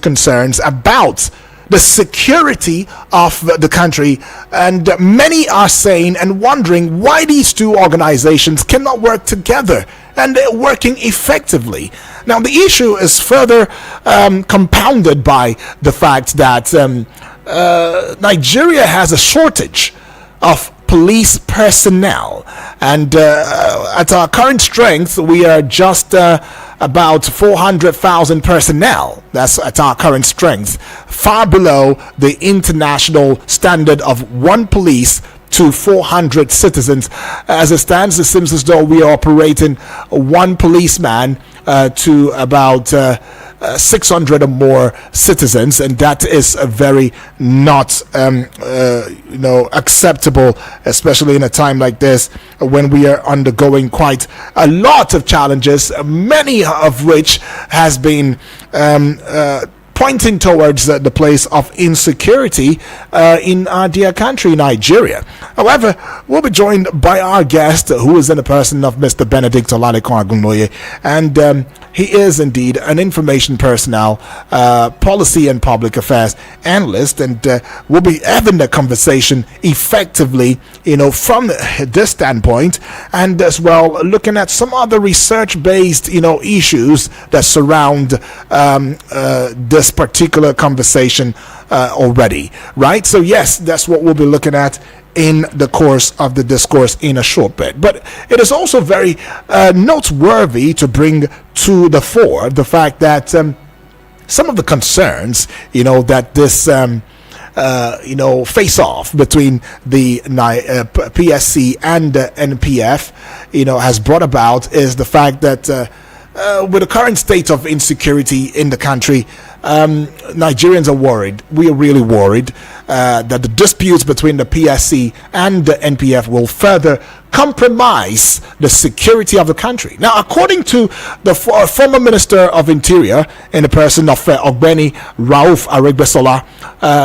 concerns about the security of the country, and many are saying and wondering why these two organizations cannot work together and they're working effectively. Now, the issue is further compounded by the fact that Nigeria has a shortage of police personnel, and at our current strength we are just about 400,000 personnel. That's at our current strength, far below the international standard of one police to 400 citizens. As it stands, it seems as though we are operating one policeman to about 600 or more citizens, and that is a very not acceptable, especially in a time like this when we are undergoing quite a lot of challenges, many of which has been pointing towards the place of insecurity in our dear country, Nigeria. However, we'll be joined by our guest, who is in the person of Mr. Benedict Oladekun Agunloye, and he is indeed an information personnel, policy and public affairs analyst, and we'll be having the conversation effectively, from this standpoint, and as well looking at some other research-based, issues that surround this particular conversation already, right? So yes, that's what we'll be looking at in the course of the discourse in a short bit. But it is also very noteworthy to bring to the fore the fact that some of the concerns, that this face off between the PSC and NPF, has brought about is the fact that with the current state of insecurity in the country, Nigerians are worried. We are really worried that the disputes between the PSC and the NPF will further compromise the security of the country. Now, according to the former Minister of Interior, in the person of Ogbeni Rauf Aregbesola,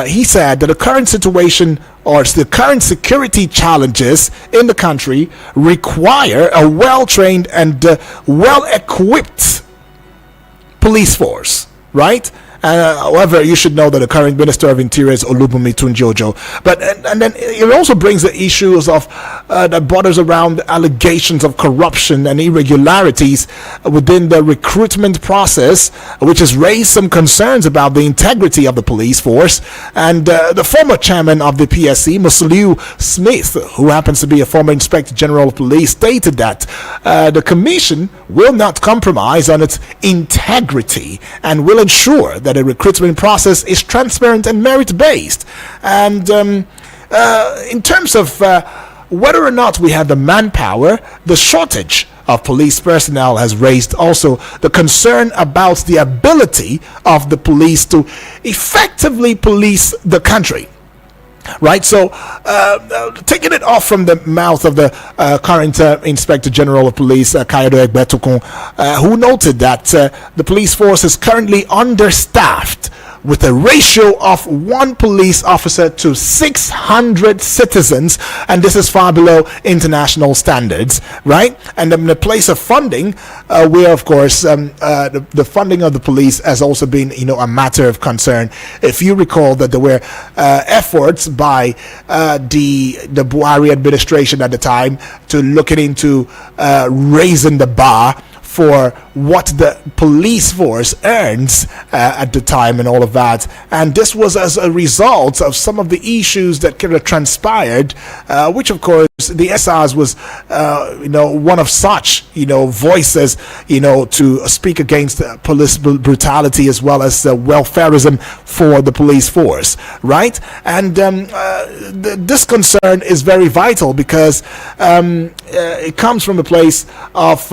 he said that the current situation or the current security challenges in the country require a well-trained and well-equipped police force, right? However, you should know that the current Minister of Interior is Olubunmi Tunjojo. But and then it also brings the issues of that borders around allegations of corruption and irregularities within the recruitment process, which has raised some concerns about the integrity of the police force. And the former chairman of the PSC, Musliu Smith, who happens to be a former Inspector General of Police, stated that the commission will not compromise on its integrity and will ensure that the recruitment process is transparent and merit-based. And in terms of whether or not we have the manpower, the shortage of police personnel has raised also the concern about the ability of the police to effectively police the country. Right, so taking it off from the mouth of the current Inspector General of Police, Kayode Egbetukun, who noted that the police force is currently understaffed with a ratio of one police officer to 600 citizens, and this is far below international standards, right? And in the place of funding, where of course the funding of the police has also been, a matter of concern. If you recall that there were efforts by the Buhari administration at the time to looking into raising the bar for what the police force earns at the time and all of that. And this was as a result of some of the issues that kind of transpired, which of course the SRs was, one of such, voices, to speak against police brutality as well as welfarism for the police force, right? And this concern is very vital because it comes from a place of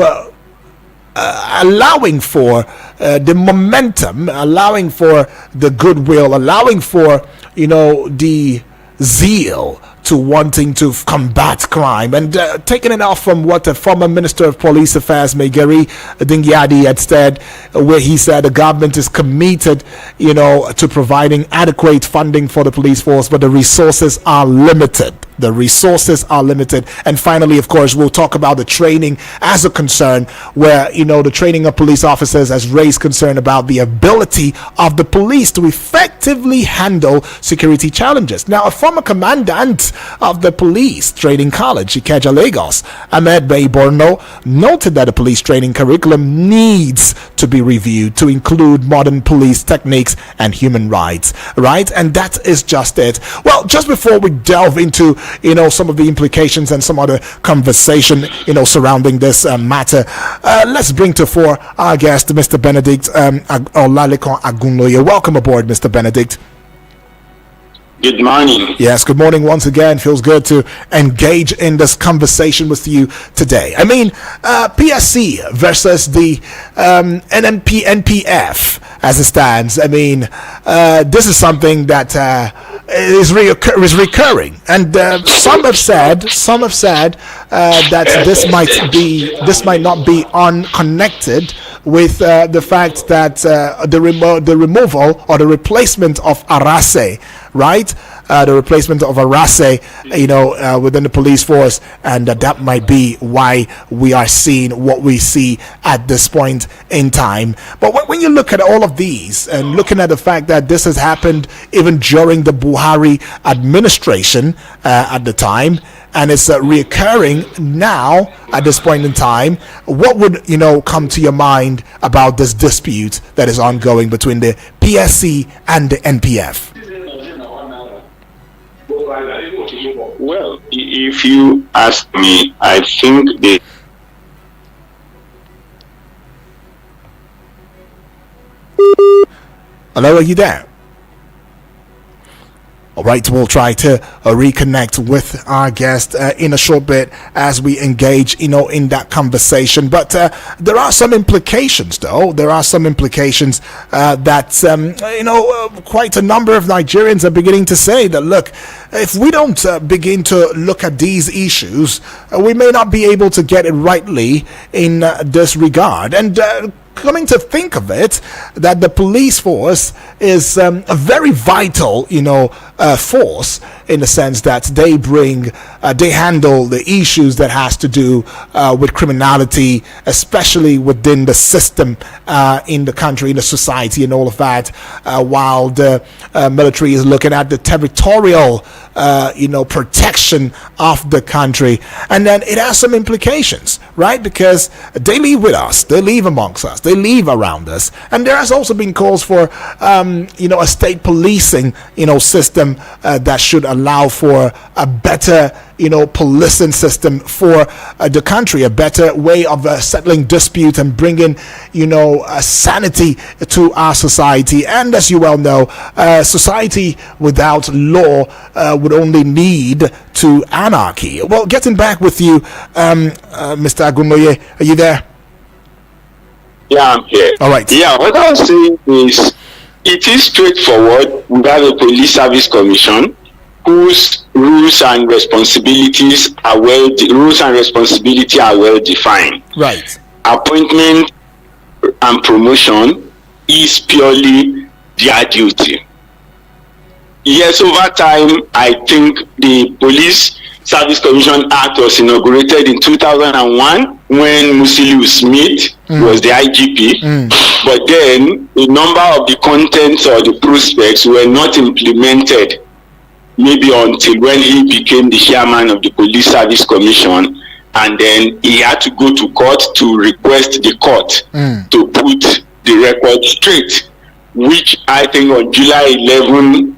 allowing for the momentum, allowing for the goodwill, allowing for the zeal to wanting to combat crime, and taking it off from what the former Minister of Police Affairs, Megari Dingyadi, had said, where he said the government is committed, to providing adequate funding for the police force, but the resources are limited. the resources are limited. And finally, of course, we'll talk about the training as a concern, where, the training of police officers has raised concern about the ability of the police to effectively handle security challenges. Now, a former commandant of the police training college, Ikeja, Lagos, Ahmed Bey Borno, noted that the police training curriculum needs to be reviewed to include modern police techniques and human rights, right? And that is just it. Well, just before we delve into, some of the implications and some other conversation, surrounding this matter, let's bring to fore our guest, Mr. Benedict Olalekon Agunloye. Welcome aboard, Mr. Benedict. Good morning. Yes, good morning once again. Feels good to engage in this conversation with you today. I mean, PSC versus the NPF as it stands. I mean, this is something that is recurring, and some have said that this might not be unconnected with the fact that the removal or the replacement of Arase, right? The replacement of Arase, within the police force, and that might be why we are seeing what we see at this point in time. But when you look at all of these and looking at the fact that this has happened even during the Buhari administration at the time, and it's reoccurring now at this point in time, what would come to your mind about this dispute that is ongoing between the PSC and the NPF? Well, if you ask me, I think the Hello, are you there? All right, we'll try to reconnect with our guest in a short bit as we engage, in that conversation. But there are some implications, though. There are some implications that, quite a number of Nigerians are beginning to say that, look, if we don't begin to look at these issues, we may not be able to get it rightly in this regard. And coming to think of it, that the police force is a very vital, force, in the sense that they handle the issues that has to do with criminality, especially within the system in the country, in the society, and all of that, while the military is looking at the territorial protection of the country. And then it has some implications, right? Because they live with us, they live amongst us, they live around us. And there has also been calls for a state policing system that should allow for a better policing system for the country, a better way of settling dispute and bringing sanity to our society. And as you well know, society without law would only lead to anarchy. Well, getting back with you, Mr. Agunloye, are you there? Yeah, I'm here. All right. Yeah, what I was saying is, it is straightforward. We have a police service commission whose rules and responsibilities are well defined. Right. Appointment and promotion is purely their duty. Yes, over time, I think the Police Service Commission Act was inaugurated in 2001 when Musiliu Smith was the IGP. But then a number of the contents or the prospects were not implemented, maybe until when he became the chairman of the Police Service Commission, and then he had to go to court to request the court to put the record straight, which I think on July 11,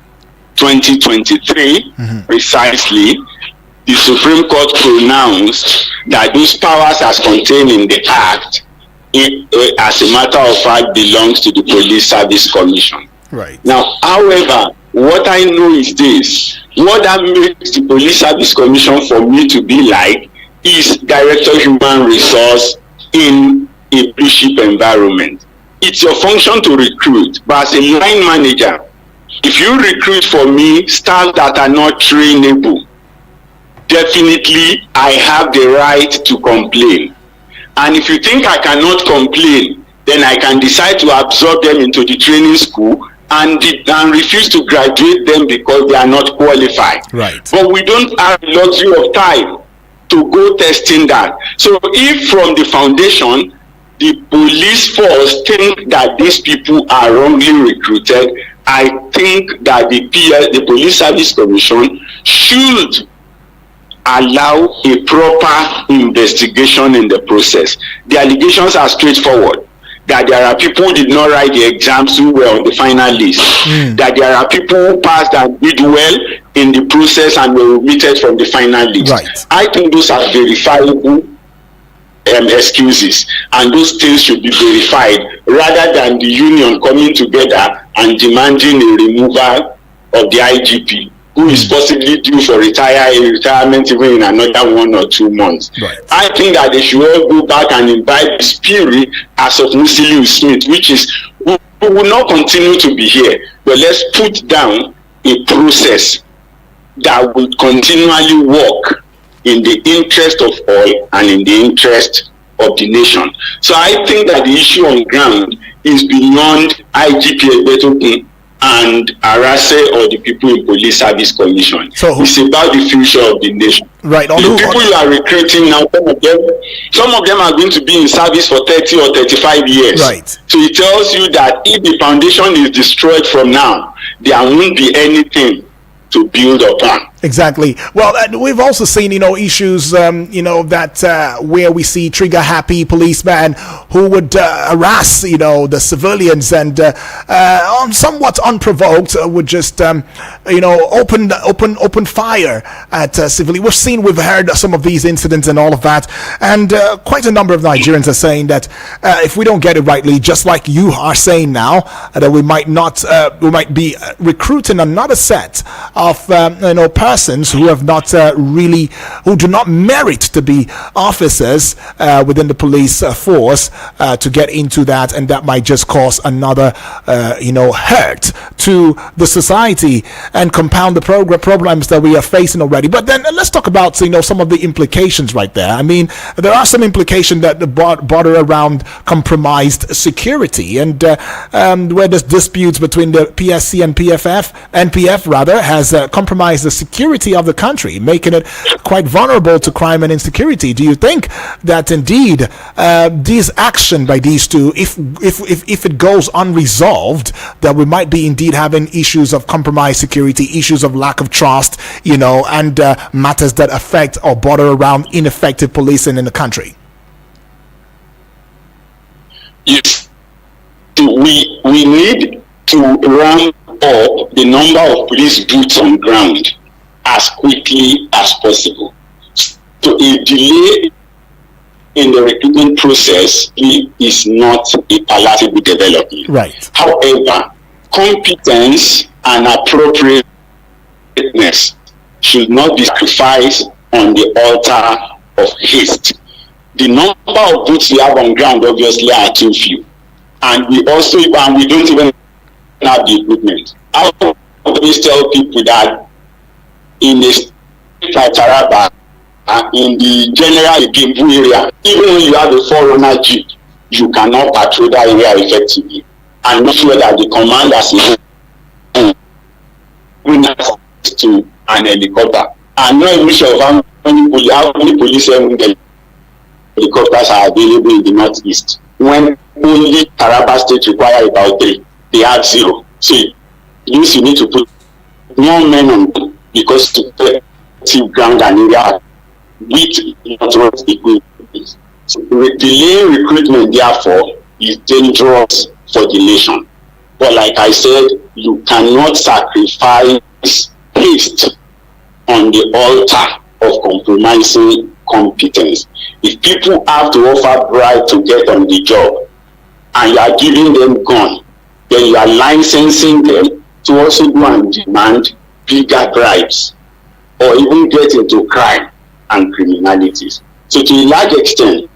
2023, precisely, the Supreme Court pronounced that those powers as contained in the Act, as a matter of fact, belongs to the Police Service Commission. Right. Now, however, what I know is this: what that makes the Police Service Commission for me to be like is Director Human Resource in a blue chip environment. It's your function to recruit, but as a line manager, if you recruit for me staff that are not trainable, definitely I have the right to complain. And if you think I cannot complain, then I can decide to absorb them into the training school and refuse to graduate them because they are not qualified. Right. But we don't have the luxury of time to go testing that. So if from the foundation the police force think that these people are wrongly recruited, I think that the Police Service Commission should allow a proper investigation in the process. The allegations are straightforward. That there are people who did not write the exams who were on the final list. That there are people who passed and did well in the process and were omitted from the final list. Right. I think those are verifiable excuses, and those things should be verified rather than the union coming together and demanding a removal of the IGP, who is possibly due for retirement even in another 1 or 2 months. Right. I think that they should all go back and imbibe the spirit as of Musiliu Smith, which is we will not continue to be here, but let's put down a process that will continually work in the interest of all and in the interest of the nation. So I think that the issue on ground is beyond IGP Egbetokun and Arase or the people in Police Service Commission. So it's about the future of the nation. Right. The people you are recruiting now, some of them are going to be in service for 30 or 35 years. Right. So it tells you that if the foundation is destroyed from now, there won't be anything to build upon. Exactly. Well, we've also seen, issues, that where we see trigger-happy policemen who would harass, the civilians and, somewhat unprovoked, would just, open fire at civilians. We've heard some of these incidents and all of that, and quite a number of Nigerians are saying that if we don't get it rightly, just like you are saying now, that we might be recruiting another set of, persons who have not who do not merit to be officers within the police force to get into that, and that might just cause another hurt to the society and compound the problems that we are facing already. But then let's talk about some of the implications right there. I mean, there are some implications that border around compromised security, and where there's disputes between the PSC and NPF rather has compromised the security of the country, making it quite vulnerable to crime and insecurity. Do you think that indeed this action by these two, if it goes unresolved, that we might be indeed having issues of compromised security, issues of lack of trust, and matters that affect or border around ineffective policing in the country? Yes, we need to ramp up the number of police boots on ground as quickly as possible. So a delay in the recruitment process is not a palatable development. Right. However, competence and appropriateness should not be sacrificed on the altar of haste. The number of boots we have on ground obviously are too few, and we don't even have the equipment. I always tell people that in a state like Taraba, in the general Gimbu area, even when you have a 4-runner jeep, you cannot patrol that area effectively. And make sure that the commanders to an helicopter. I'm not even sure how many police helicopters are available in the northeast. When only Taraba State require about 3, they have 0. So you need to put more men on, because to ground and area with not equipment. So delaying recruitment, therefore, is dangerous for the nation. But like I said, you cannot sacrifice haste on the altar of compromising competence. If people have to offer bribe to get on the job, and you are giving them gun, then you are licensing them to also go and demand bigger bribes, or even get into crime and criminalities. So to a large extent,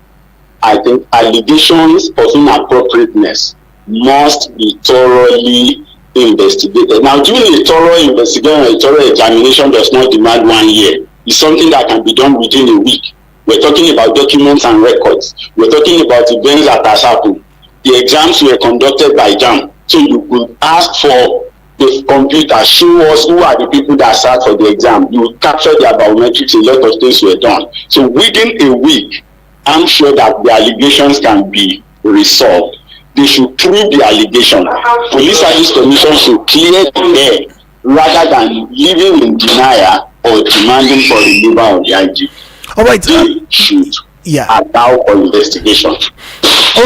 I think allegations of inappropriateness must be thoroughly investigated. Now, doing a thorough investigation, a thorough examination does not demand 1 year. It's something that can be done within a week. We're talking about documents and records. We're talking about events that has happened. The exams were conducted by JAM. So you could ask for the computer, show us who are the people that sat for the exam. You capture their biometrics, a lot of things were done. So within a week, I'm sure that the allegations can be resolved. They should prove the allegation. Police Service Commission should clear the air rather than living in denial or demanding for the removal of the IG. All right. They should allow for investigation.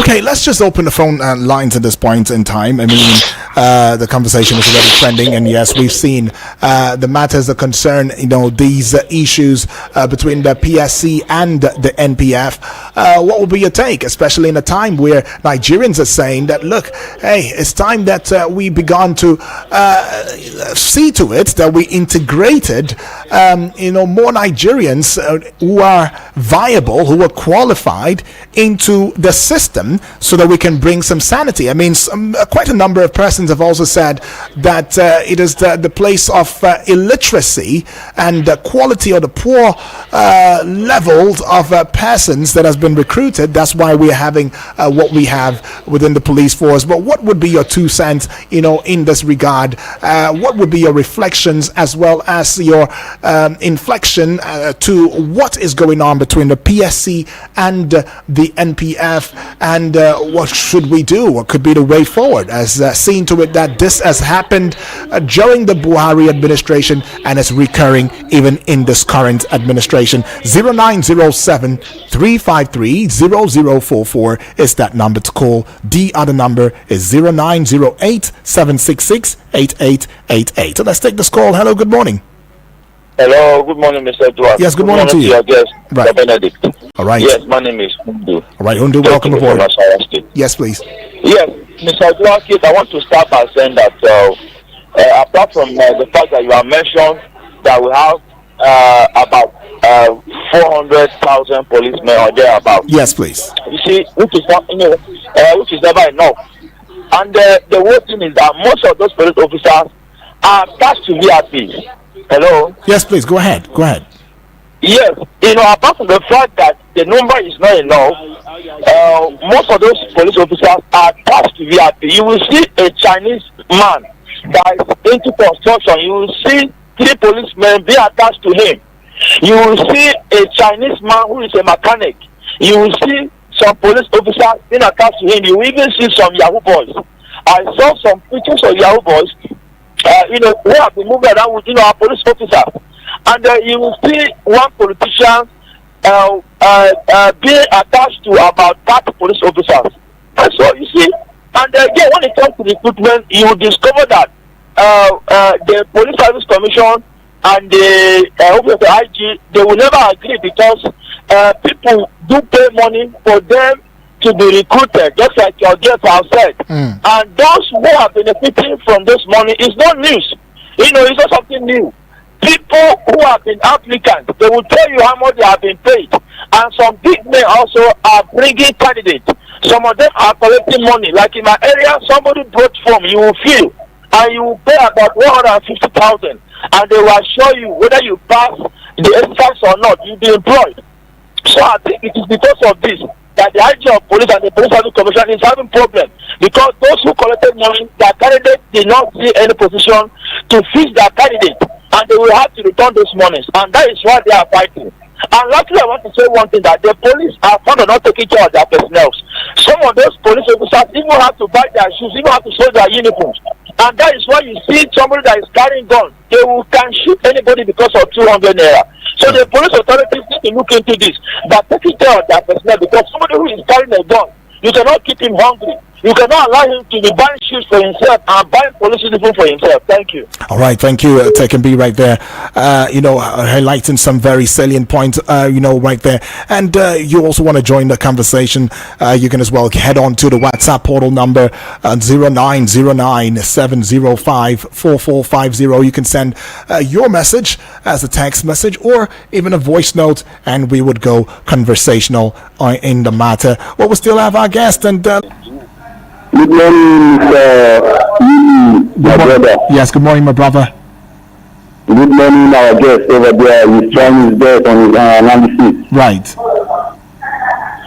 Okay, let's just open the phone lines at this point in time. I mean, the conversation is already trending, and yes, we've seen the matters that concern, these issues between the PSC and the NPF. What would be your take, especially in a time where Nigerians are saying that, look, hey, it's time that we began to see to it that we integrated, more Nigerians who are viable, who are qualified into the system, so that we can bring some sanity. I mean, quite a number of persons have also said that it is the place of illiteracy and the quality or the poor levels of persons that has been recruited. That's why we're having what we have within the police force. But what would be your 2 cents, in this regard? What would be your reflections as well as your inflection to what is going on between the PSC and the NPF? And what should we do? What could be the way forward? As seen to it that this has happened during the Buhari administration and is recurring even in this current administration. 0907-353-0044 is that number to call. The other number is 0908-766-8888. So let's take this call. Hello, good morning. Hello, good morning, Mr. Edward. Yes, good morning to you. Your guest, right. Benedict. All right. Yes, my name is Hundu. All right, Hundu, welcome aboard. Yes, please. Yes, Mr. Edward, I want to start by saying that apart from the fact that you have mentioned that we have about 400,000 policemen or thereabouts. Yes, please. You see, which is never enough. And the worst thing is that most of those police officers are attached to VIPs. Hello? Yes, please, go ahead. Yes, apart from the fact that the number is not enough, most of those police officers are attached to VIP. You will see a Chinese man that is into construction. You will see 3 policemen be attached to him. You will see a Chinese man who is a mechanic. You will see some police officers being attached to him. You will even see some Yahoo boys. I saw some pictures of Yahoo boys who have been moving around with, our police officers. And you will see one politician being attached to about 30 police officers. And so, you see, and again, when it comes to recruitment, you will discover that the Police Service Commission and the IG, they will never agree because people do pay money for them to be recruited, just like your guests have said. And those who are benefiting from this money is not news. It's not something new. People who have been applicants, they will tell you how much they have been paid. And some big men also are bringing candidates. Some of them are collecting money. Like in my area, somebody brought form, you will fill, and you will pay about 150,000. And they will show you whether you pass the exercise or not, you'll be employed. So I think it is because of this that the IG of police and the Police Service Commission is having problems, because those who collected money, their candidates did not see any position to fix their candidate, and they will have to return those monies, and that is why they are fighting. And lastly, I want to say one thing, that the police are found not taking care of their personnel. Some of those police officers even have to buy their shoes, even have to sew their uniforms, and that is why you see somebody that is carrying gun, can shoot anybody because of 200 naira. So the police authorities need to look into this, but taking care of their personnel, because somebody who is carrying a gun, you cannot keep him hungry. You cannot allow him to be buying shoes for himself and buying police uniform for himself. Thank you. All right, thank you. Take and be right there. Highlighting some very salient points. Right there. And you also want to join the conversation? You can as well head on to the WhatsApp portal number 0909-705-4450. You can send your message as a text message or even a voice note, and we would go conversational in the matter. Well, we still have our guest and. Good morning, my brother. Yes, good morning, my brother. Good morning, our guest over there. He's trying his best on his analysis. Right.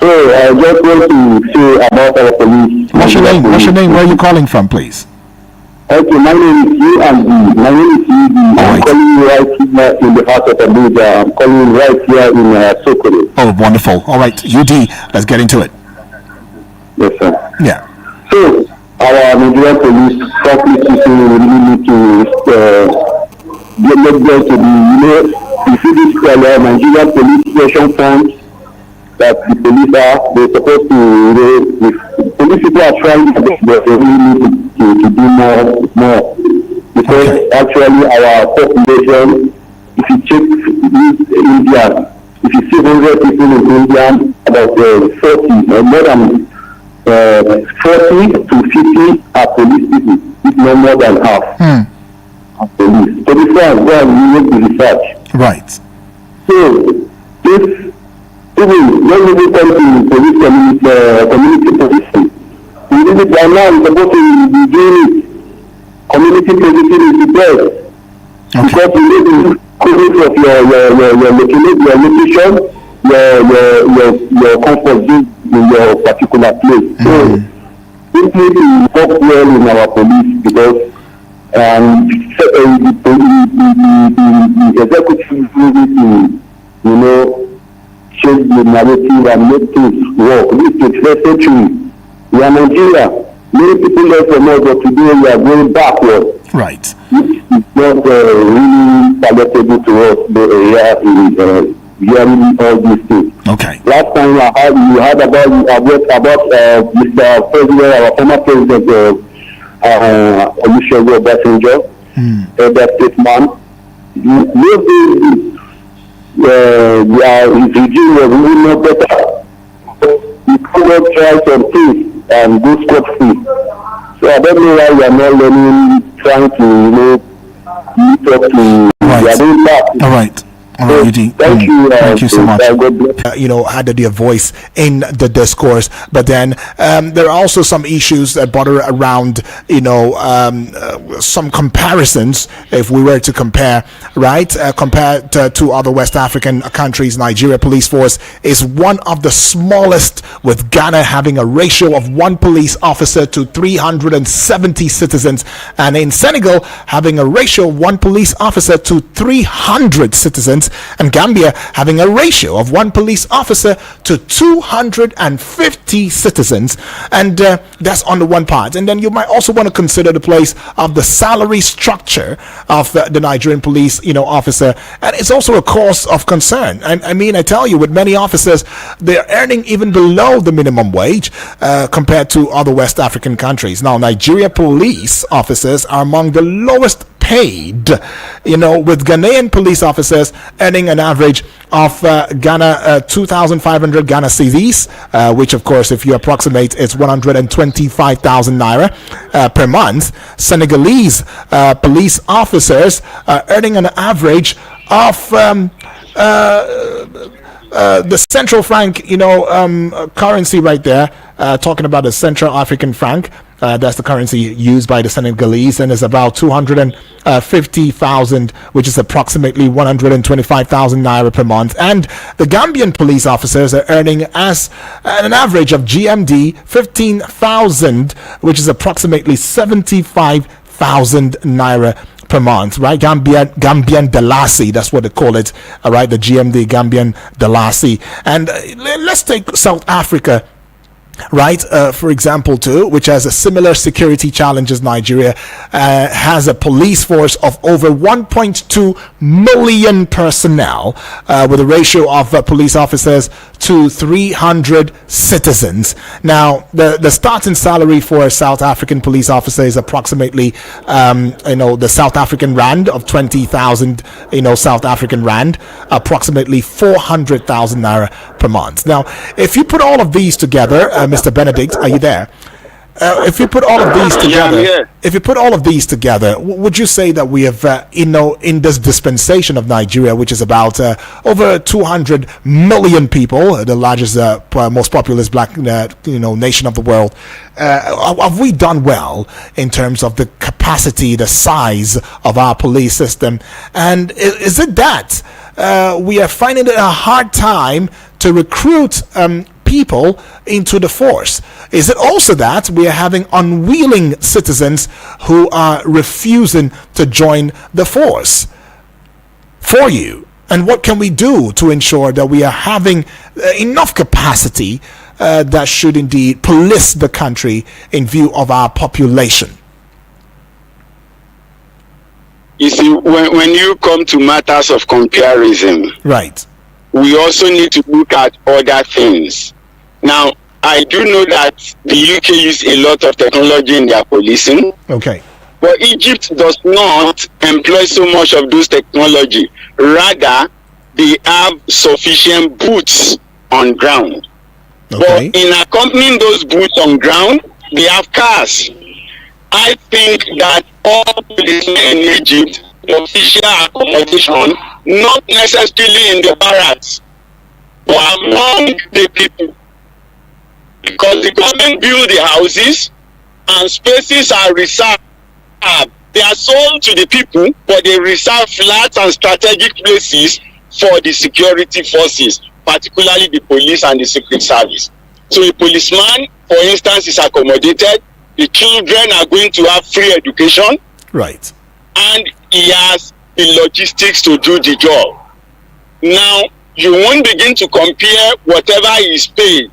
So I just want to say about our police. What's your name? What's your name? Where are you calling from, please? Okay, my name is U&D. My name is U&D. I'm calling you right here in the heart of Abuja. I'm calling you right here in Sokoto. Oh, wonderful. All right, UD, let's get into it. Yes, sir. Yeah. So, our Nigerian police, frankly speaking, we really need to get them to be, you see this Nigerian police station funds that the police are, they're supposed to, if police people are trying, but they really need to do more. Because actually our population, if you check India, if you see 100 people in India, about 40, more than 40 to 50 are police people, if no more than half are police. So this one, go and make the research. Right. So, if even when we come to police community policing, we really by now we're supposed to be doing it. Community policing is the best. Okay. Because you need to cover of your location, your comfort zone in your particular place. So we need to work well in our police because the executive need to, change the narrative and make things work. This is 21st century. We are Nigeria. Many people left from us, but today we are going backward. Right. Which is not really palatable to us, but hearing all these things. Okay. Last time you heard about Mr. President, our former President, Olusegun Obasanjo, that statement. His regime was really not better. He could not try some things and go scot-free. So I don't know why we are not learning, trying to, meet up to... Right. We are doing that. All right. All right, Eugene. Thank you so much. God Added their voice in the discourse, but then there are also some issues that border around, some comparisons. If we were to compare, right, compared to other West African countries, Nigeria police force is one of the smallest, with Ghana having a ratio of 1 police officer to 370 citizens, and in Senegal having a ratio of 1 police officer to 300 citizens, and Gambia having a ratio of 1 police officer to 250 citizens. And that's on the one part. And then you might also want to consider the place of the salary structure of the Nigerian police officer, and it's also a cause of concern. I tell you, with many officers, they're earning even below the minimum wage compared to other West African countries. Now, Nigeria police officers are among the lowest paid, with Ghanaian police officers earning an average of Ghana 2,500 Ghana cedis, which of course, if you approximate, it's 125,000 naira per month. Senegalese police officers are earning an average of the central franc, currency right there, talking about the Central African franc. That's the currency used by the Senegalese, and is about 250,000, which is approximately 125,000 naira per month. And the Gambian police officers are earning as an average of GMD 15,000, which is approximately 75,000 naira per month, right? Gambian Dalasi, that's what they call it, all right? The GMD, Gambian Dalasi. And let's take South Africa, right, for example, too, which has a similar security challenge as Nigeria, has a police force of over 1.2 million personnel, with a ratio of police officers to 300 citizens. Now, the starting salary for a South African police officer is approximately, the South African rand of 20,000, South African rand, approximately 400,000 naira per month. Now, if you put all of these together, Mr. Benedict, are you there? If you put all of these together, would you say that we have, in this dispensation of Nigeria, which is about over 200 million people, the largest, most populous black, nation of the world, have we done well in terms of the capacity, the size of our police system? And is it that we are finding it a hard time to recruit people into the force? Is it also that we are having unwilling citizens who are refusing to join the force? For you, and what can we do to ensure that we are having enough capacity that should indeed police the country in view of our population? You see, when you come to matters of comparison, Right, we also need to look at other things. Now, I do know that the UK use a lot of technology in their policing, okay, but Egypt does not employ so much of those technology. Rather, they have sufficient boots on ground. okay, But in accompanying those boots on ground, they have cars. I think that all policemen in Egypt, official accommodation, not necessarily in the barracks, but among the people. Because the government build the houses and spaces are reserved. They are sold to the people, but they reserve flats and strategic places for the security forces, particularly the police and the secret service. So a policeman, for instance, is accommodated. The children are going to have free education, right, and he has the logistics to do the job. Now, you won't begin to compare whatever is paid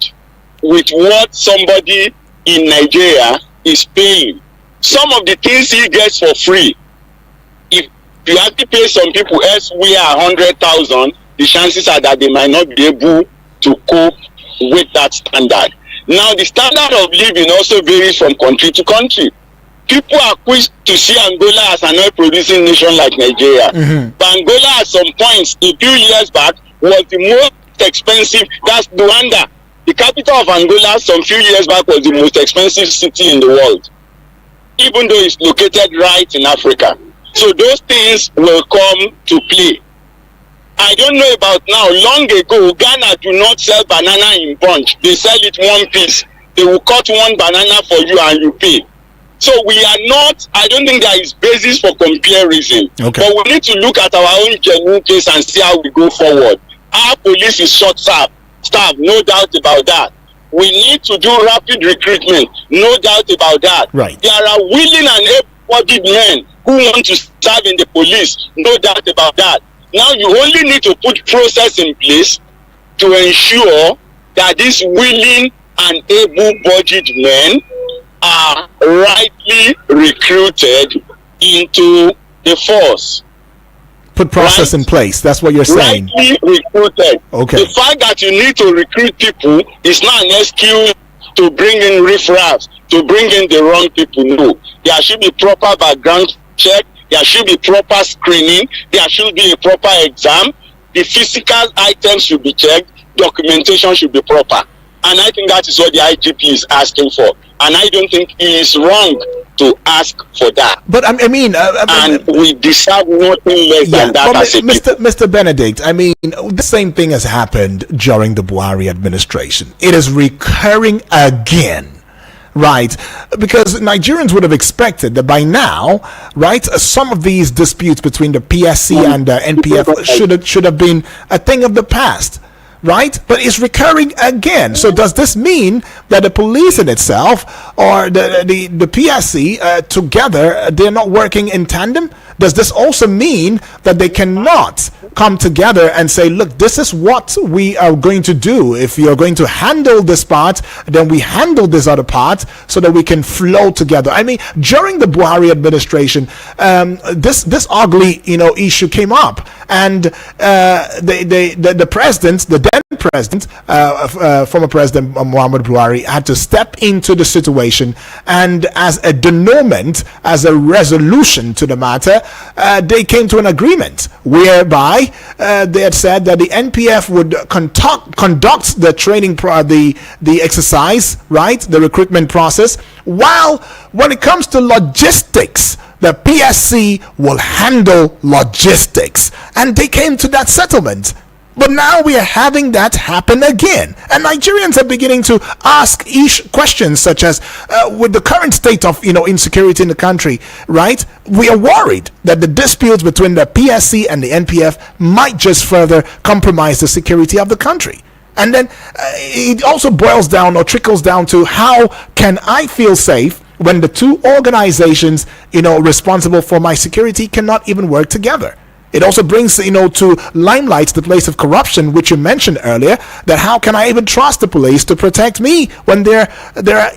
with what somebody in Nigeria is paying. Some of the things he gets for free, if you have to pay some people elsewhere 100,000, the chances are that they might not be able to cope with that standard. Now, the standard of living also varies from country to country. People are quick to see Angola as an oil-producing nation like Nigeria. But Angola, at some points, a few years back, was the most expensive. That's Luanda. The capital of Angola, some few years back, was the most expensive city in the world, even though it's located right in Africa. So those things will come to play. I don't know about now. Long ago, Ghana do not sell banana in bunch. They sell it one piece. They will cut one banana for you and you pay. So we are not, I don't think there is basis for comparison. Okay. But we need to look at our own genuine case and see how we go forward. Our police is short-staffed, no doubt about that. We need to do rapid recruitment, no doubt about that. Right. There are willing and able-bodied men who want to serve in the police, no doubt about that. Now you only need to put process in place to ensure that these willing and able-bodied men are rightly recruited into the force. Put process in place. That's what you're saying. Rightly recruited. Okay. The fact that you need to recruit people is not an excuse to bring in riffraffs, to bring in the wrong people. No. There should be proper background check. There should be proper screening. There should be a proper exam. The physical items should be checked. Documentation should be proper. And I think that is what the IGP is asking for. And I don't think he is wrong to ask for that. But I mean, and we deserve nothing less than that as a people. Mr. Benedict, I mean, the same thing has happened during the Buhari administration. It is recurring again. Right, because Nigerians would have expected that by now, right, some of these disputes between the PSC and the NPF should have been a thing of the past, right? But it's recurring again. So does this mean that the police in itself or the PSC together, they're not working in tandem? Does this also mean that they cannot come together and say, look, this is what we are going to do. If you're going to handle this part, then we handle this other part so that we can flow together. I mean, during the Buhari administration, this ugly, issue came up, and the president, the then president, former President Muhammad Buhari, had to step into the situation, and as a denouement, as a resolution to the matter, they came to an agreement whereby they had said that the NPF would conduct the training, the exercise, right, the recruitment process, while when it comes to logistics, the PSC will handle logistics. And they came to that settlement. But now we are having that happen again. And Nigerians are beginning to ask questions such as, with the current state of insecurity in the country, right? We are worried that the disputes between the PSC and the NPF might just further compromise the security of the country. And then it also boils down or trickles down to how can I feel safe when the two organizations, responsible for my security cannot even work together. It also brings, to limelight the place of corruption, which you mentioned earlier, that how can I even trust the police to protect me when there are,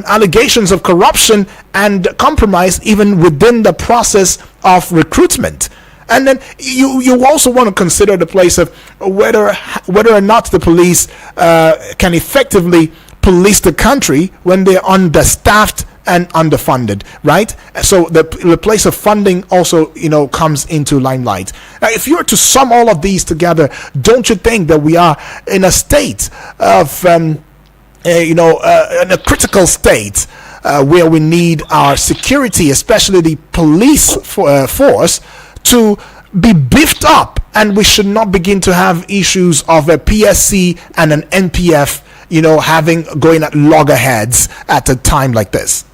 allegations of corruption and compromise even within the process of recruitment. And then you also want to consider the place of whether or not the police can effectively police the country when they're understaffed and underfunded, right? So the place of funding also, comes into limelight. Now, if you were to sum all of these together, don't you think that we are in a state of, in a critical state where we need our security, especially the police force, to be beefed up, and we should not begin to have issues of a PSC and an NPF, going at loggerheads at a time like this?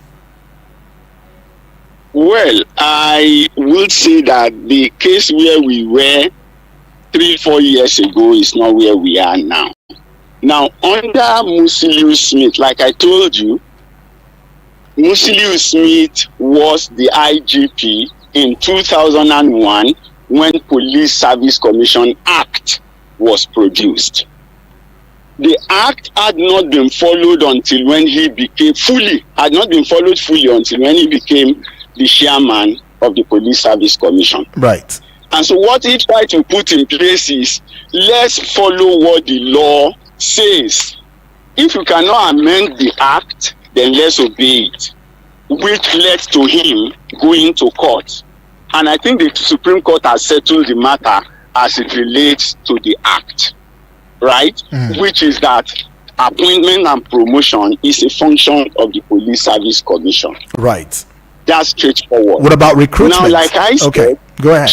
Well, I would say that the case where we were 3-4 years ago is not where we are now. Now, under Musiliu Smith, like I told you, Musiliu Smith was the IGP in 2001 when Police Service Commission Act was produced. The act had not been followed until when he became fully the chairman of the Police Service Commission. Right. And so what he tried to put in place is, let's follow what the law says. If you cannot amend the act, then let's obey it, which led to him going to court. And I think the Supreme Court has settled the matter as it relates to the act, right? Which is that appointment and promotion is a function of the Police Service Commission. Right. That's straightforward. What about recruitment? Now, like I said, okay, go ahead.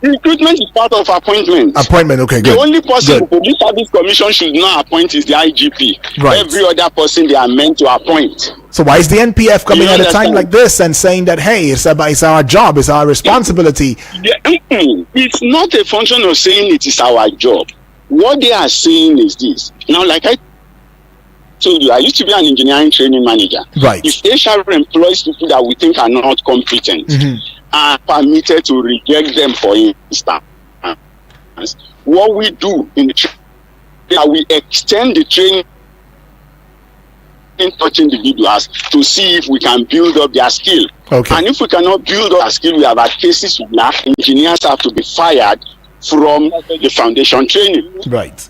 Recruitment is part of appointment. Okay, good. The only person the Police Service Commission should not appoint is the IGP. Right. Every other person they are meant to appoint. So why is the NPF coming at a time like this and saying that, hey, it's our job, it's our responsibility? It's not a function of saying it is our job. What they are saying is this. Now, like I told you, I used to be an engineering training manager. Right. If HR employs people that we think are not competent, are permitted to reject them, for instance, what we do in the training, we extend the training in touch individuals to see if we can build up their skill. Okay. And if we cannot build up their skill, we have had cases where engineers have to be fired from the foundation training. Right.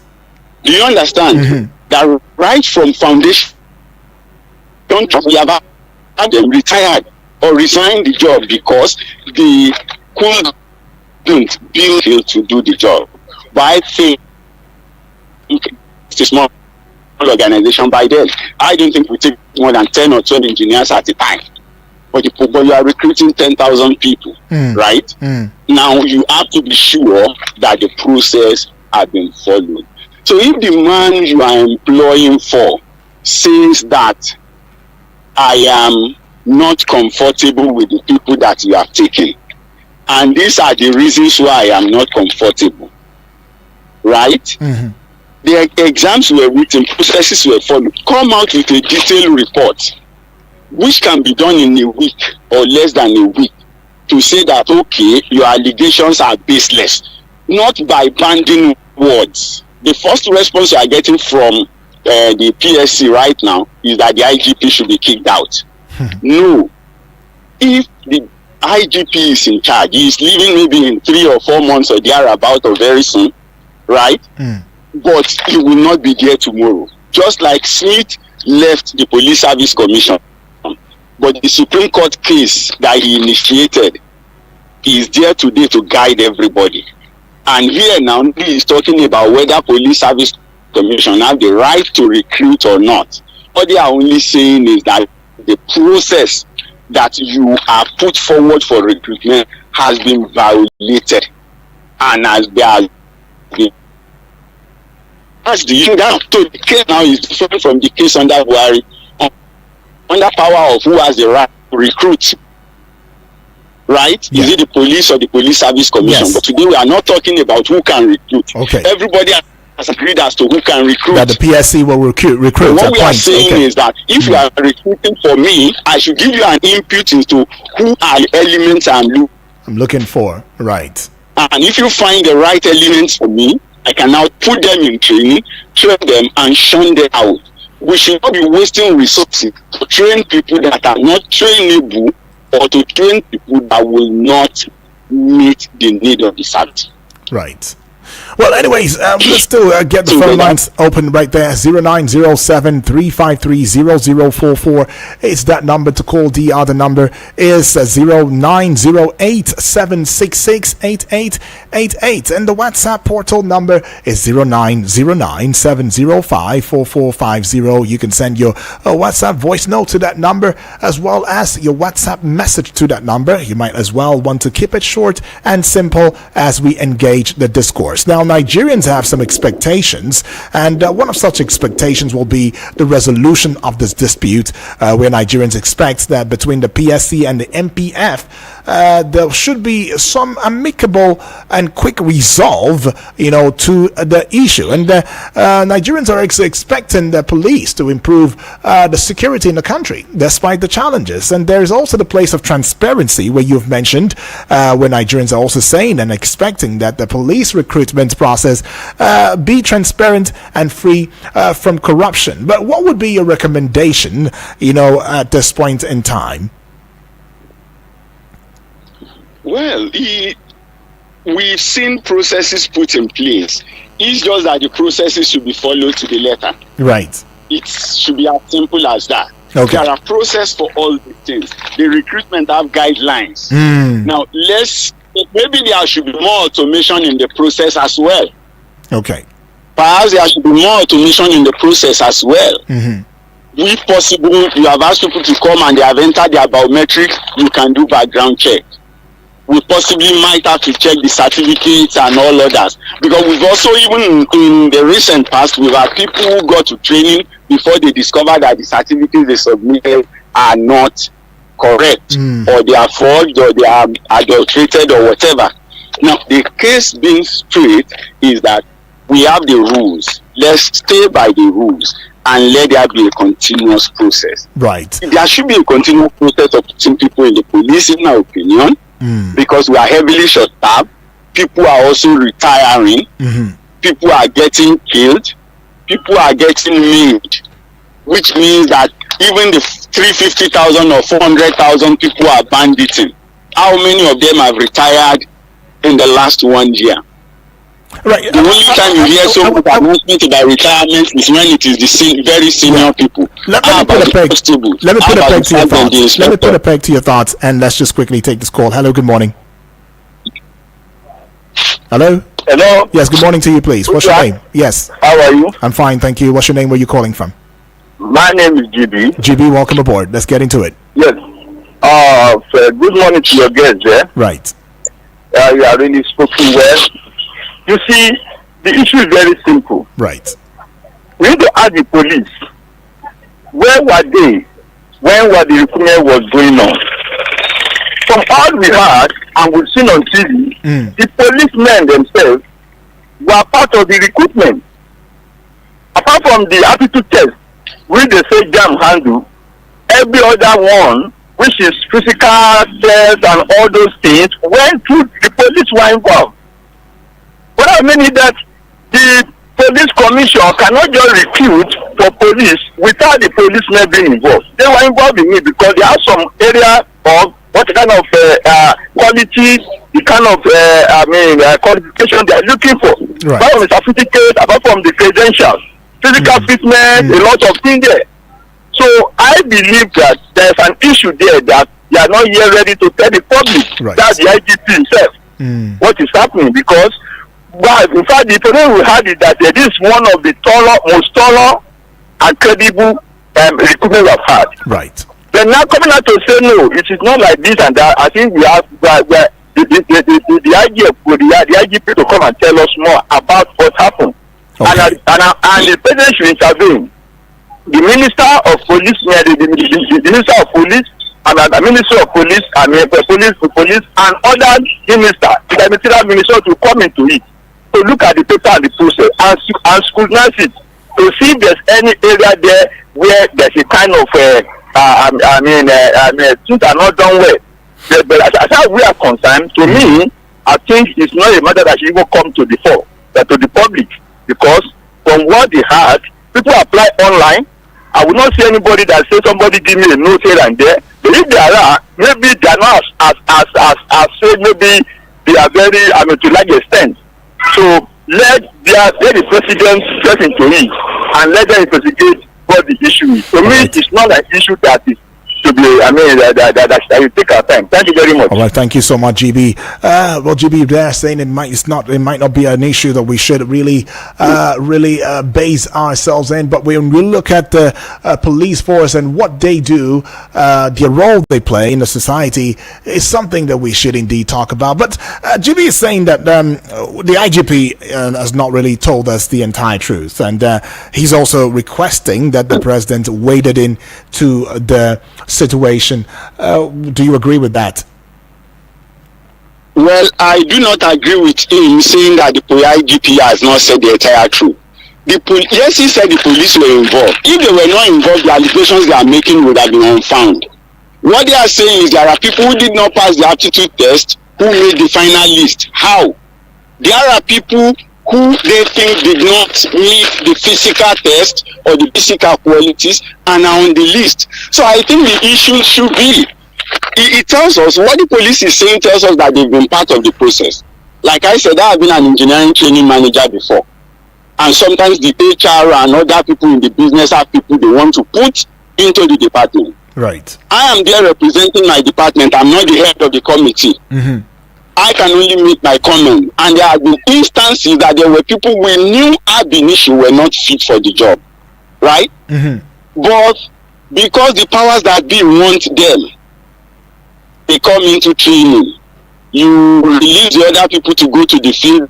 Do you understand? That right from foundation, we have had them retired or resign the job because they couldn't build to do the job. But I think it's a small organization by then. I don't think we take more than 10 or 12 engineers at a time. But you are recruiting 10,000 people, right? Now you have to be sure that the process has been followed. So if the man you are employing for says that I am not comfortable with the people that you have taken, and these are the reasons why I am not comfortable, right? The exams were written, processes were followed. Come out with a detailed report, which can be done in a week or less than a week, to say that, okay, your allegations are baseless, not by banding words. The first response you are getting from the PSC right now is that the IGP should be kicked out. No. If the IGP is in charge, he is leaving maybe in 3 or 4 months or thereabout or very soon, right? But he will not be there tomorrow. Just like Smith left the Police Service Commission, but the Supreme Court case that he initiated is there today to guide everybody. And here now he is talking about whether Police Service Commission have the right to recruit or not. What they are only saying is that the process that you are put forward for recruitment has been violated, and as there has been. That's the issue now. So the case now is different from the case under Buhari, under power of who has the right to recruit. Right? Yeah. Is it the police or the Police Service Commission? Yes. But today we are not talking about who can recruit. Okay. Everybody has has agreed as to who can recruit. That the PSC will recruit. What we are saying is that if you are recruiting for me, I should give you an input into who are the elements I'm looking for. Right. And if you find the right elements for me, I can now put them in training, train them, and shun them out. We should not be wasting resources to train people that are not trainable, or to train people that will not meet the need of the service. Right. Well, anyways, let's still get the phone lines open right there. 0907-353-0044 is that number to call. The other number is 0908-766-8888. And the WhatsApp portal number is 0909-705-4450. You can send your WhatsApp voice note to that number, as well as your WhatsApp message to that number. You might as well want to keep it short and simple as we engage the discourse. Now, Nigerians have some expectations, and one of such expectations will be the resolution of this dispute, where Nigerians expect that between the PSC and the MPF, there should be some amicable and quick resolve, to the issue. And Nigerians are expecting the police to improve the security in the country, despite the challenges. And there is also the place of transparency, where you've mentioned, where Nigerians are also saying and expecting that the police recruitment process be transparent and free from corruption. But what would be your recommendation, at this point in time? Well, we've seen processes put in place. It's just that the processes should be followed to the letter. Right. It should be as simple as that. Okay. There are processes for all these things. The recruitment have guidelines. Now, maybe there should be more automation in the process as well. Okay. Perhaps there should be more automation in the process as well. If possible, you have asked people to come and they have entered their biometrics, you can do background check. We possibly might have to check the certificates and all others. Because we've also, even in the recent past, we've had people who got to training before they discovered that the certificates they submitted are not correct, or they are forged, or they are adulterated, or whatever. Now, the case being straight is that we have the rules. Let's stay by the rules and let there be a continuous process. Right. There should be a continuous process of putting people in the police, in my opinion, because we are heavily short-staffed. People are also retiring. People are getting killed. People are getting maimed, which means that even the 350,000 or 400,000 people are banditting. How many of them have retired in the last 1 year? Right. The only time you hear so much announcement about retirement is when it is the very senior people. Let me put a peg to your thoughts, and let's just quickly take this call. Hello, good morning. Hello? Hello? Yes, good morning to you, please. What's your name? Yes. How are you? I'm fine, thank you. What's your name? Where are you calling from? My name is GB. GB, welcome aboard. Let's get into it. Yes. Good morning to your guests, Right. You are really spoken well. You see, the issue is very simple. Right. We need to ask the police, where were they when the recruitment was going on? From all we heard and we've seen on TV, the policemen themselves were part of the recruitment. Apart from the aptitude test, which they say jam handle, every other one, which is physical test and all those things, went through the police were involved. What I mean is that the police commission cannot just recruit for police without the policemen being involved. They were involved in it because they have some area of what kind of quality, the kind of qualification they are looking for. Right. Apart from the certificate, apart from the credentials, physical fitness, a lot of things there. So I believe that there's an issue there that they are not yet ready to tell the public. Right. That's the IGP himself. What is happening, because in fact the problem we had is that this is one of the most thorough and credible recruitment we have had. Right. They're now coming out to say no, it is not like this and that. I think we have the IGP to come and tell us more about what happened. Okay. And the president should intervene. The Minister of Police, the Minister of Police, and the Minister of Police, police, and other minister, the minister to come into it. to look at the paper and the process and scrutinize it to see if there's any area there where there's a kind of things are not done well. But as far as we are concerned, to me, I think it's not a matter that should even come to the fore, but to the public, because from what they had, people apply online. I will not see anybody that say somebody give me a note here and there. But if there are, maybe they are not as said, maybe they are very, to large extent. So let the president get into it and let them investigate what the issue is. For me, it's not an issue that is to be, that will take our time. Thank you very much. All right, thank you so much, GB. Well, GB, they're saying it might not be an issue that we should really base ourselves in. But when we look at the police force and what they do, the role they play in the society is something that we should indeed talk about. But GB is saying that the IGP has not really told us the entire truth, and he's also requesting that the president waded into the situation. Do you agree with that? Well, I do not agree with him saying that the IGP has not said the entire truth. Yes, he said the police were involved. If they were not involved, the allegations they are making would have been unfounded. What they are saying is there are people who did not pass the aptitude test who made the final list. How? There are people who they think did not meet the physical test or the physical qualities and are on the list. So I think the issue should be, it tells us, what the police is saying tells us that they've been part of the process. Like I said, I have been an engineering training manager before. And sometimes the HR and other people in the business have people they want to put into the department. Right. I am there representing my department. I'm not the head of the committee. Mm-hmm. I can only make my comment. And there have been instances that there were people we knew ab initio were not fit for the job. Right? Mm-hmm. But because the powers that be want them, they come into training. You release the other people to go to the field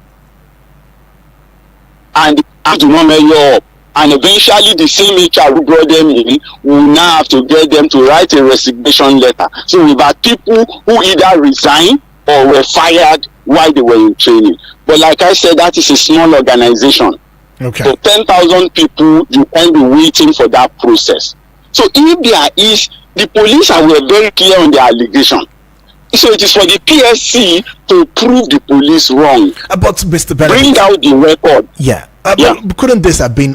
and they do not measure up. And eventually the same HR who brought them in will now have to get them to write a resignation letter. So we've had people who either resign or were fired while they were in training. But like I said, that is a small organization. Okay. For 10,000 people, you can't be waiting for that process. So if there is, the police were very clear on the allegation. So it is for the PSC to prove the police wrong. But Mr. Benedict, bring out the record. Yeah. But couldn't this have been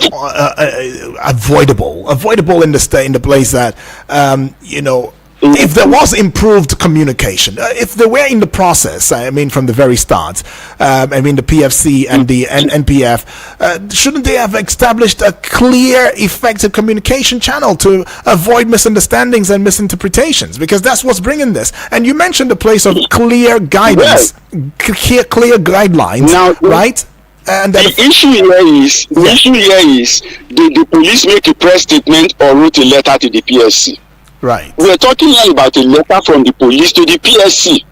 avoidable in the place that if there was improved communication, if they were in the process, from the very start, the PFC and the NPF, shouldn't they have established a clear, effective communication channel to avoid misunderstandings and misinterpretations? Because that's what's bringing this. And you mentioned the place of clear guidance, clear guidelines, now, right? And the issue here is, did the police make a press statement or wrote a letter to the PSC? Right. We are talking here about a letter from the police to the PSC.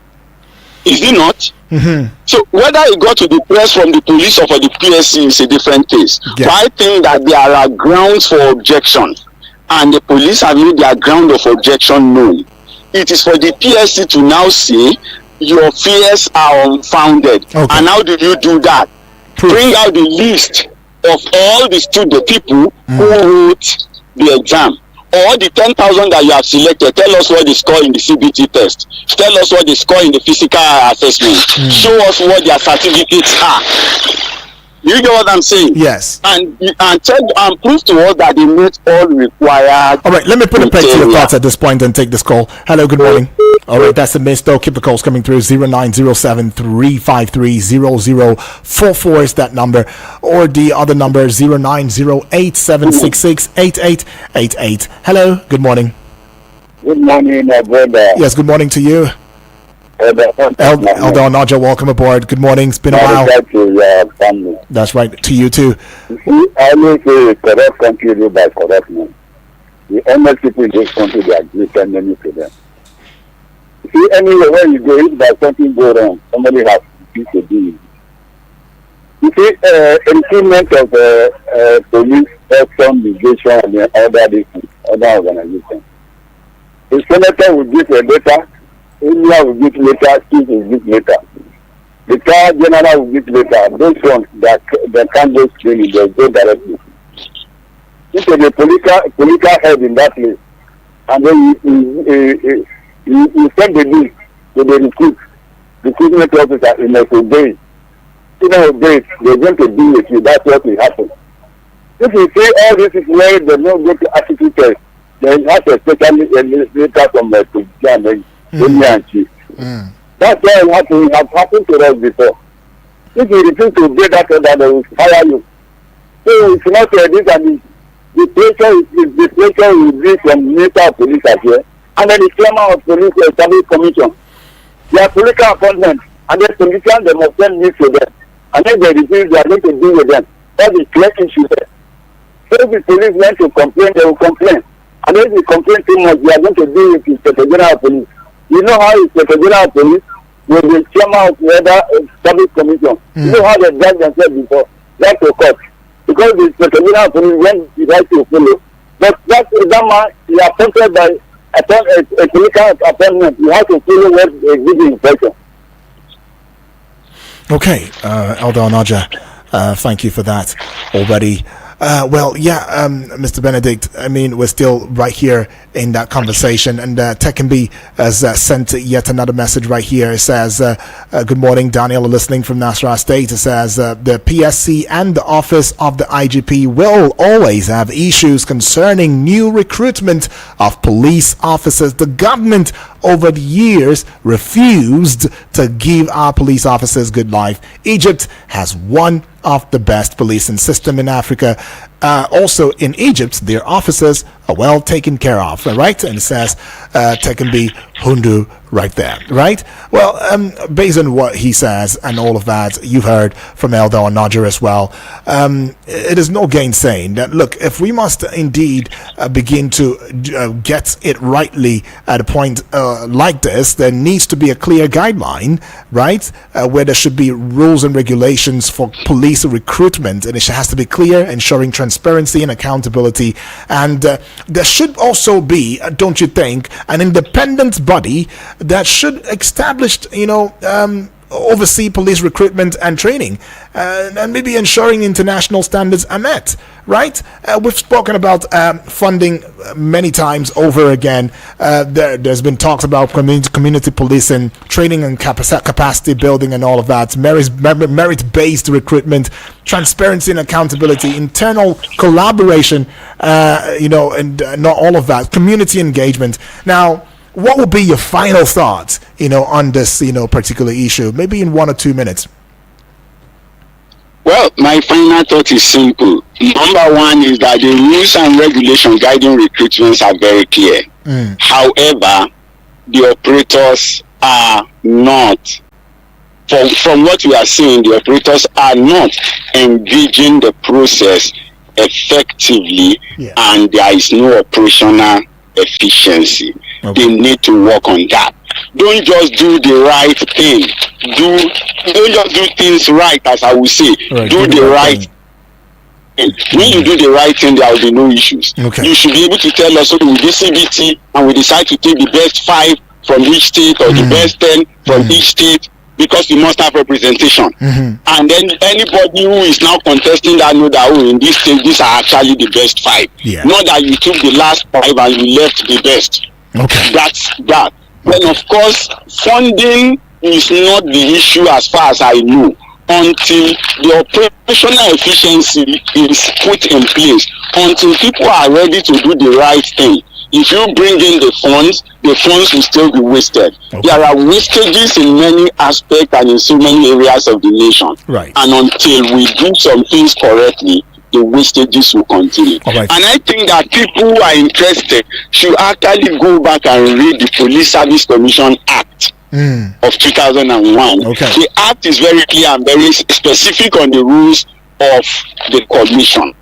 Is it not? Mm-hmm. So whether it got to the press from the police or for the PSC is a different case. Yeah. But I think that there are grounds for objection, and the police have made their ground of objection known. It is for the PSC to now say your fears are unfounded. Okay. And how do you do that? Bring out the list of all the people who wrote the exam, or the 10,000 that you have selected. Tell us what they score in the CBT test. Tell us what they score in the physical assessment. Show us what their certificates are. You know what I'm saying? Yes. And check and prove to us that they meet all required. All right, let me put a peg to your thoughts at this point and take this call. Hello, good morning. All right, that's the miss though. Keep the calls coming through. 0907-353-0044 is that number, or the other number 0908-766-8888. Hello, good morning. Good morning, brother. Yes, good morning to you. Elder Onaja, welcome aboard. Good morning. It's been a while. That's right. To you too. You see, I always say corrupt country ruled by corrupt men. The honest people in this country, they are great enemy to them. You see, anywhere where you go, if there's something go wrong, somebody has to do it. You see, improvement of police, custom, migration, and other organizations. The senator will give a letter. India will give later, Chief will give later. the car general will get later. Those ones that can't go training, they go directly. If the political head in that place, and then you send the link to the recruitment officer, you must obey. You know, obey, they're going to deal with you. That's what will happen. If you say all this is where they don't go to attitude test, then you have to especially later from the position and chief. That's why it has happened to us before. If you refuse to obey that order, they will fire you. So it's not this, and the pressure will be from Minister of Police as well. And then the chairman of Police Service Commission. They are political appointments, and the politicians, they must send me to them. And then they refuse, they are going to deal with them. That's the clear issue there. So if the police want to complain, they will complain. And if they complain too much, they are going to deal with the Inspector General of Police. You know how Inspector General of Police with the chairman of the other service commission. You know how they drag themselves before. That's a court. Because the Inspector General of Police went the right to follow. But that man, he appointed by a political appointment. You have to follow what they give the impression. Okay, Elder Onaja, thank you for that already. Mr. Benedict, I mean, we're still right here in that conversation, and Tekenbi has sent yet another message right here. It says, good morning, Daniel, listening from Nasarawa State. It says, the PSC and the office of the IGP will always have issues concerning new recruitment of police officers. The government over the years refused to give our police officers good life. Egypt has one of the best policing system in Africa. Also in Egypt, their officers are well taken care of, right? And it says Tekenbi Hundu right there, right? Well, based on what he says and all of that, you've heard from Elder Onaja as well. It is no gainsaying that, look, if we must indeed begin to get it rightly at a point like this, there needs to be a clear guideline, right? Where there should be rules and regulations for police recruitment, and it has to be clear, ensuring transparency and accountability. And there should also be, don't you think, an independent body that should establish, oversee police recruitment and training, and maybe ensuring international standards are met, right? We've spoken about funding many times over again. There's been talks about community policing, training and capacity building and all of that, merit-based recruitment, transparency and accountability, internal collaboration, and not all of that, community engagement. Now, what would be your final thoughts, on this, particular issue? Maybe in 1 or 2 minutes. Well, my final thought is simple. Number one is that the rules and regulations guiding recruitments are very clear. However, the operators are not. From what we are seeing, the operators are not engaging the process effectively, and there is no operational efficiency. Okay. They need to work on that. Don't just do the right thing. Don't just do things right, as I will say. Right. Do the right thing. When you do the right thing, there will be no issues. Okay. You should be able to tell us, with this CBT, and we decide to take the best 5 from each state or the best 10 from each state, because we must have representation. And then anybody who is now contesting that know that, in this state, these are actually the best 5. Not that you took the last 5 and you left the best. Okay. That's that. Then, of course, funding is not the issue as far as I know, until the operational efficiency is put in place, until people are ready to do the right thing. If you bring in the funds will still be wasted. Okay. There are wastages in many aspects and in so many areas of the nation. Right. And until we do some things correctly, the wastages will continue. Right. And I think that people who are interested should actually go back and read the Police Service Commission Act of 2001. Okay. The Act is very clear and very specific on the rules of the commission,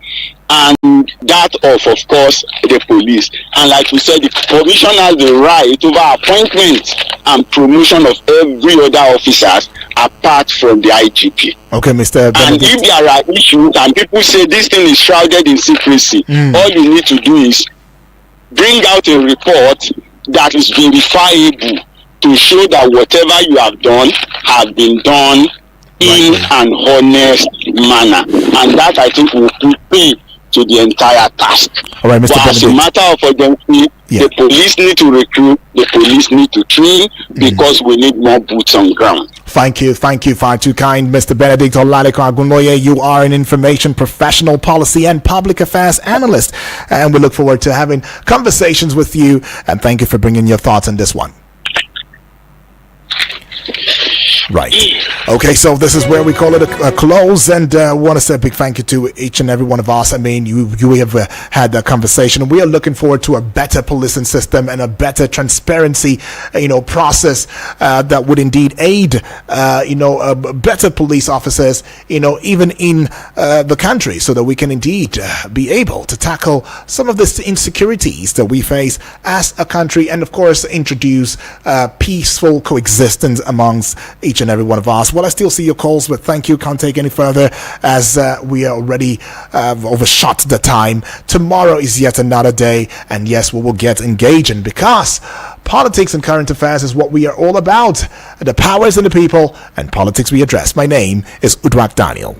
and that of course, the police. And like we said, the commission has the right over appointment and promotion of every other officers apart from the IGP. Okay, Mr. Benedict. And if there are issues and people say this thing is shrouded in secrecy, all you need to do is bring out a report that is verifiable to show that whatever you have done has been done in an honest manner, and that I think will fulfill to the entire task. All right, Mr. But as a matter of urgency, the police need to recruit, the police need to train, because we need more boots on ground. Thank you, far too kind, Mr. Benedict Oladeko Agunoye. You are an information professional, policy and public affairs analyst, and we look forward to having conversations with you, and thank you for bringing your thoughts on this one. Right. Okay, so this is where we call it a close, and want to say a big thank you to each and every one of us. I mean, you have had that conversation. We are looking forward to a better policing system and a better transparency, process that would indeed aid, better police officers, even in the country, so that we can indeed be able to tackle some of the insecurities that we face as a country, and of course introduce peaceful coexistence amongst each and every one of us. Well, I still see your calls, but thank you. Can't take any further as we are already overshot the time. Tomorrow is yet another day, and yes, we will get engaging, because politics and current affairs is what we are all about. The powers and the people, and politics we address. My name is Udrak Daniel.